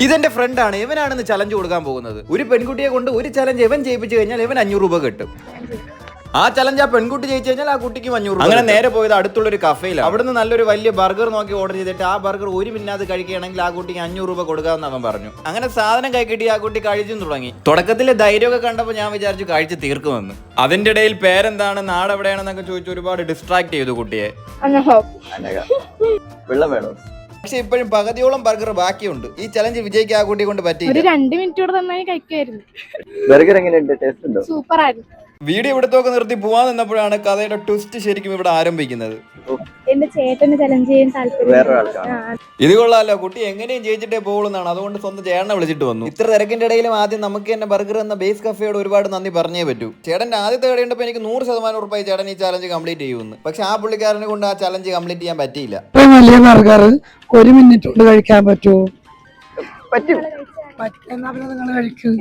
ഇതെന്റെ ഫ്രണ്ടാണ്, ഇവനാണെന്ന് ചലഞ്ച് കൊടുക്കാൻ പോകുന്നത്. ഒരു പെൺകുട്ടിയെ കൊണ്ട് ഒരു ചലഞ്ച് ഇവൻ ചെയ്യിപ്പിച്ചു കഴിഞ്ഞാൽ ഇവൻ 500 രൂപ കിട്ടും. ആ ചലഞ്ച് ആ പെൺകുട്ടി ജയിച്ചു കഴിഞ്ഞാൽ ആ കുട്ടിക്ക് 500 രൂപ. അങ്ങനെ നേരെ പോയത് അടുത്തുള്ളൊരു കഫേയിൽ. അവിടുന്ന് നല്ലൊരു വലിയ ബർഗർ നോക്കി ഓർഡർ ചെയ്തിട്ട് ആ ബർഗർ 1 മിനിറ്റ് കഴിക്കുകയാണെങ്കിൽ ആ കുട്ടിക്ക് 500 രൂപ കൊടുക്കാമെന്ന് അവൻ പറഞ്ഞു. അങ്ങനെ സാധനം കൈ കിട്ടി ആ കുട്ടി കഴിച്ചും തുടങ്ങി. തുടക്കത്തിലെ ധൈര്യമൊക്കെ കണ്ടപ്പോൾ ഞാൻ വിചാരിച്ചു കഴിച്ച് തീർക്കുമെന്ന്. അതിന്റെ ഇടയിൽ പേരെന്താണ്, നാട് എവിടെയാണെന്നൊക്കെ ചോദിച്ചു ഒരുപാട് ഡിസ്ട്രാക്ട് ചെയ്തു കുട്ടിയെ. വെള്ളം വേണോ? പക്ഷെ ഇപ്പോഴും പകുതിയോളം ബർഗർ ബാക്കിയുണ്ട്. ഈ ചലഞ്ച് വിജയിക്കാൻ ആ കുട്ടിയെ കൊണ്ട് പറ്റി. ഒരു 2 മിനിറ്റ് കൂടെ നന്നായി കഴിക്കായിരുന്നു. ബർഗർ എങ്ങനെയുണ്ട്? ടേസ്റ്റ് ഉണ്ടോ? സൂപ്പർ ആയിരുന്നു. വീഡിയോ ഇവിടത്തൊക്കെ നിർത്തി പോവാൻ നിന്നപ്പോഴാണ് കഥയുടെ ട്വിസ്റ്റ് ശരിക്കും ഇവിടെ ആരംഭിക്കുന്നത്. എന്റെ ചേട്ടന് ചലഞ്ച് ചെയ്യാൻ താല്പര്യം. ഇത് കൊള്ളാലോ, കുട്ടി എങ്ങനെയും ജയിച്ചിട്ടേ പോകുന്നതാണ്. അതുകൊണ്ട് സ്വന്തം ചേട്ടനെ വിളിച്ചിട്ട് വന്നു. ഇത്ര തിരക്കിന്റെ ഇടയിലും ആദ്യം നമുക്ക് തന്നെ ബർഗർ എന്ന ബേസ് കഫേയോട് ഒരുപാട് നന്ദി പറഞ്ഞേ പറ്റൂ. ചേട്ടന്റെ ആദ്യത്തെ കടയുണ്ടപ്പോൾ എനിക്ക് 100% ഉറപ്പായി ചേട്ടൻ ഈ ചലഞ്ച് കംപ്ലീറ്റ് ചെയ്യുമെന്ന്. പക്ഷെ ആ പുള്ളിക്കാരനെ കൊണ്ട് ആ ചലഞ്ച് കംപ്ലീറ്റ് ചെയ്യാൻ പറ്റിയില്ല. വലിയ ബർഗർ 1 മിനിറ്റ് കൊണ്ട് കഴിക്കാൻ പറ്റുമോ? പറ്റും. പറ്റുന്ന നിങ്ങൾ കഴിക്കും.